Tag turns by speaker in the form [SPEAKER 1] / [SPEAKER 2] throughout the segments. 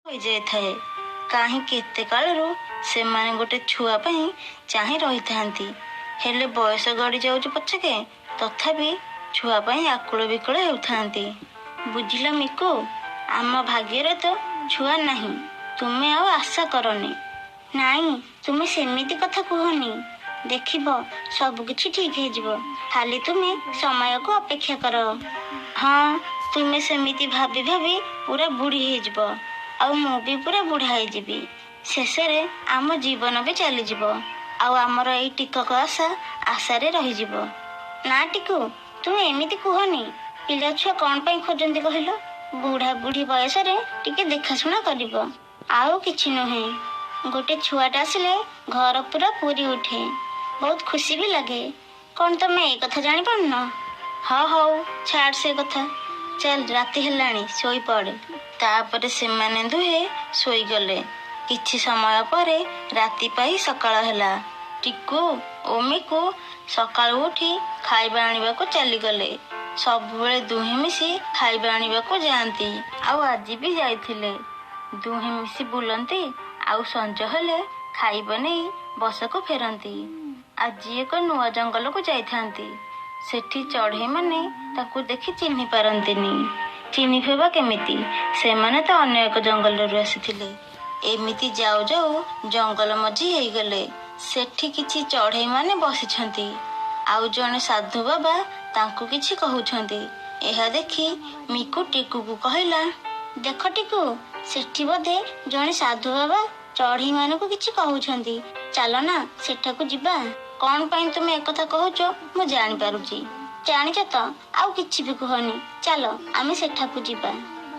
[SPEAKER 1] ହୋଇଯାଇଥାଏ। କାହିଁକି ଏତେ କାଳରୁ ସେମାନେ ଗୋଟେ ଛୁଆ ପାଇଁ ଚାହିଁ ରହିଥାନ୍ତି। ହେଲେ ବୟସ ଗଡ଼ି ଯାଉଛି ପଛକେ ତଥାପି ଛୁଆ ପାଇଁ ଆକୁଳ ବିକଳ ହେଉଥାନ୍ତି। ବୁଝିଲ ମିକୁ, ଆମ ଭାଗ୍ୟରେ ତ ଛୁଆ ନାହିଁ। ତୁମେ ଆଉ ଆଶା କରନି। ନାଇଁ, ତୁମେ ସେମିତି କଥା କୁହନି। ଦେଖିବ ସବୁକିଛି ଠିକ୍ ହେଇଯିବ। ଖାଲି ତୁମେ ସମୟକୁ ଅପେକ୍ଷା କର। ହଁ, ତୁମେ ସେମିତି ଭାବି ଭାବି ପୁରା ବୁଢ଼ୀ ହେଇଯିବ। ଆଉ ମୁଁ ବି ପୁରା ବୁଢ଼ା ହେଇଯିବି। ଶେଷରେ ଆମ ଜୀବନ ବି ଚାଲିଯିବ। ଆଉ ଆମର ଏଇ ଟିକକ ଆଶା ଆଶାରେ ରହିଯିବ। ନା ଟିକୁ, ତୁମେ ଏମିତି କୁହନି। ପିଲା ଛୁଆ କ'ଣ ପାଇଁ ଖୋଜନ୍ତି କହିଲ? ବୁଢ଼ା ବୁଢ଼ୀ ବୟସରେ ଟିକେ ଦେଖାଶୁଣା କରିବ, ଆଉ କିଛି ନୁହେଁ। ଗୋଟେ ଛୁଆଟା ଆସିଲେ ଘର ପୁରା ପୁରି ଉଠେ। ବହୁତ ଖୁସି ବି ଲାଗେ। କ'ଣ ତମେ ଏ କଥା ଜାଣିପାରୁନ? ହଁ, ହଉ ଛାଡ଼ ସେ କଥା। ଚାଲ, ରାତି ହେଲାଣି, ଶୋଇପଡ଼େ। ତାପରେ ସେମାନେ ଦୁହେଁ ଶୋଇଗଲେ। କିଛି ସମୟ ପରେ ରାତି ପାଇ ସକାଳ ହେଲା। ଟିକୁ ଓ ମିକୁ ସକାଳୁ ଉଠି ଖାଇବା ଆଣିବାକୁ ଚାଲିଗଲେ। ସବୁବେଳେ ଦୁହେଁ ମିଶି ଖାଇବା ଆଣିବାକୁ ଯାଆନ୍ତି, ଆଉ ଆଜି ବି ଯାଇଥିଲେ। ଦୁହେଁ ମିଶି ବୁଲନ୍ତି, ଆଉ ସଞ୍ଜ ହେଲେ ଖାଇବା ନେଇ ବସାକୁ ଫେରନ୍ତି। ଆଜି ଏକ ନୂଆ ଜଙ୍ଗଲକୁ ଯାଇଥାନ୍ତି। ସେଠି ଚଢ଼େଇମାନେ ତାକୁ ଦେଖି ଚିହ୍ନି ପାରନ୍ତିନି। ଚିହ୍ନିବେ ବା କେମିତି? ସେମାନେ ତ ଅନ୍ୟ ଏକ ଜଙ୍ଗଲରୁ ଆସିଥିଲେ। ଏମିତି ଯାଉ ଯାଉ ଜଙ୍ଗଲ ମଝି ହେଇଗଲେ। ସେଠି କିଛି ଚଢ଼େଇମାନେ ବସିଛନ୍ତି, ଆଉ ଜଣେ ସାଧୁ ବାବା ତାଙ୍କୁ କିଛି କହୁଛନ୍ତି। ଏହା ଦେଖି ମିକୁ ଟିକୁକୁ କହିଲା, ଦେଖ ଟିକୁ, ସେଠି ବୋଧେ ଜଣେ ସାଧୁ ବାବା ଚଢ଼େଇମାନଙ୍କୁ କିଛି କହୁଛନ୍ତି। ଚାଲ ନା ସେଠାକୁ ଯିବା। କ'ଣ ପାଇଁ ତୁମେ ଏକଥା କହୁଛ ମୁଁ ଜାଣିପାରୁଛି। ଜାଣିଛ ତ, ଆଉ କିଛି ବି କୁହନି। ଚାଲ ଆମେ ସେଠାକୁ ଯିବା।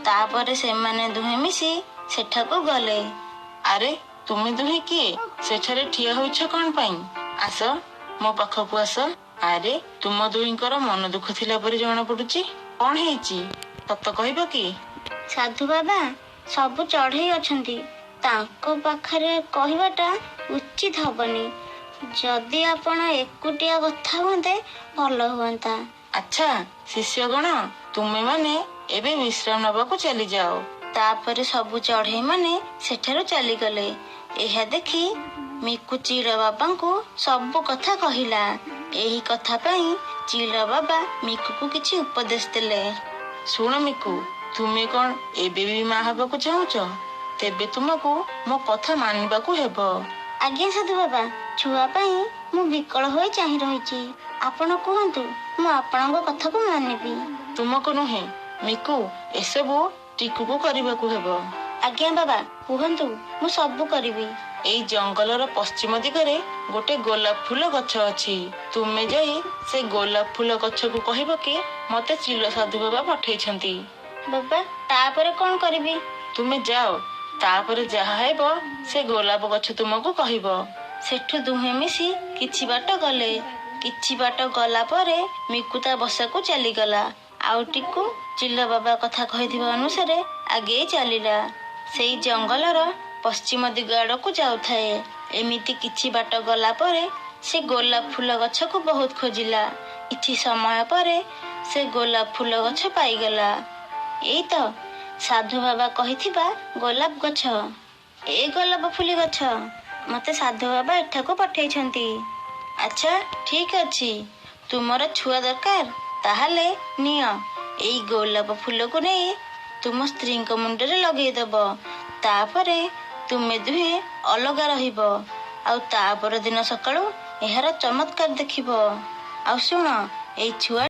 [SPEAKER 1] ତାପରେ ସେମାନେ ଦୁହେଁ ମିଶି ସେଠାକୁ ଗଲେ।
[SPEAKER 2] ଆରେ, ତୁମେ ଦୁହେଁ କିଏ? ସେଠାରେ ଠିଆ ହୋଇଛ କ'ଣ ପାଇଁ? ଆସ, ମୋ ପାଖକୁ ଆସ। ଆରେ, ତୁମ ଦୁହିଁଙ୍କର ମନ ଦୁଃଖ ଥିଲା ପରି ଜଣା ପଡୁଛି। କ'ଣ ହେଇଛି? ସତ କହିବ କି?
[SPEAKER 1] ସାଧୁ ବାବା, ସବୁ ଚଢ଼େଇ ଅଛନ୍ତି। ତାଙ୍କ ପାଖରେ କହିବାଟା ଉଚିତ ହବନି। ଯଦି ଆପଣ ଏକୁଟିଆ କଥା ହୁଅନ୍ତେ ଭଲ ହୁଅନ୍ତା।
[SPEAKER 2] ଆଚ୍ଛା ଶିଷ୍ୟଗଣ, ତୁମେମାନେ ଏବେ ବିଶ୍ରାମ ନେବାକୁ ଚାଲିଯାଅ।
[SPEAKER 1] ତାପରେ ସବୁ ଚଢ଼େଇମାନେ ସେଠାରୁ ଚାଲିଗଲେ। ଏହା ଦେଖି ମିକୁ ଚିଲ ବାବାଙ୍କୁ ସବୁ କଥା କହିଲା। ଏହି କଥା ପାଇଁ ଚିଲ ବାବା ମିକୁକୁ କିଛି ଉପଦେଶ ଦେଲେ।
[SPEAKER 2] ଶୁଣ ମିକୁ, ତୁମେ କ'ଣ ଏବେ ବି ମା ହେବାକୁ ଚାହୁଁଛ? ତେବେ ତୁମକୁ ମୋ କଥା ମାନିବାକୁ ହେବ।
[SPEAKER 1] ଆଜ୍ଞା ସାଧୁ ବାବା, ଛୁଆ ପାଇଁ ମୁଁ ବିକଳ ହୋଇ ଚାହିଁ ରହିଛି। ଆପଣ କୁହନ୍ତୁ, ମୁଁ ଆପଣଙ୍କ କଥାକୁ ମାନିବି।
[SPEAKER 2] ତୁମକୁ ନୁହେଁ ମିକୁ, ଏସବୁ ଟିକୁକୁ କରିବାକୁ ହେବ।
[SPEAKER 1] ଆଜ୍ଞା ବାବା, କୁହନ୍ତୁ, ମୁଁ ସବୁ କରିବି।
[SPEAKER 2] ଏଇ ଜଙ୍ଗଲର ପଶ୍ଚିମ ଦିଗରେ ଗୋଟେ ଗୋଲାପ ଫୁଲ ଗଛ ଅଛି। ତୁମେ ଯାଇ ସେ ଗୋଲାପ ଫୁଲ ଗଛକୁ କହିବ କି ମତେ ଚିଲ ସାଧୁ ବାବା ପଠେଇଛନ୍ତି।
[SPEAKER 1] ବାବା, ତାପରେ କ'ଣ କରିବି?
[SPEAKER 2] ତୁମେ ଯାଅ, ତାପରେ ଯାହା ହେବ ସେ ଗୋଲାପ ଗଛ ତୁମକୁ କହିବ।
[SPEAKER 1] ସେଠୁ ଦୁହେଁ ମିଶି କିଛି ବାଟ ଗଲେ। କିଛି ବାଟ ଗଲା ପରେ ମିକୁ ତା ବସାକୁ ଚାଲିଗଲା, ଆଉ ଟିକୁ ଚିଲ ବାବା କଥା କହିଥିବା ଅନୁସାରେ ଆଗେଇ ଚାଲିଲା। ସେଇ ଜଙ୍ଗଲର ପଶ୍ଚିମ ଦିଗ ଆଡ଼କୁ ଯାଉଥାଏ। ଏମିତି କିଛି ବାଟ ଗଲା ପରେ ସେ ଗୋଲାପ ଫୁଲ ଗଛକୁ ବହୁତ ଖୋଜିଲା। କିଛି ସମୟ ପରେ ସେ ଗୋଲାପ ଫୁଲ ଗଛ ପାଇଗଲା। ଏଇ ତ ସାଧୁ ବାବା କହିଥିବା ଗୋଲାପ ଗଛ। ଏ ଗୋଲାପ ଫୁଲି ଗଛ ମତେ ସାଧୁ ବାବା ଏଠାକୁ ପଠେଇଛନ୍ତି। ଆଚ୍ଛା, ଠିକ୍ ଅଛି। ତୁମର ଛୁଆ ଦରକାର? ତାହେଲେ ନିଅ, ଏଇ ଗୋଲାପ ଫୁଲକୁ ନେଇ ତୁମ ସ୍ତ୍ରୀଙ୍କ ମୁଣ୍ଡରେ ଲଗେଇଦବ। ତାପରେ ତୁମେ ଦୁହେଁ ଅଲଗା ରହିବ। ଆଉ ତା ପରଦିନ ସକାଳୁ ଏହାର ଚମତ୍କାର ଦେଖିବ। ଆଉ ଶୁଣ, ଏଇ ଛୁଆ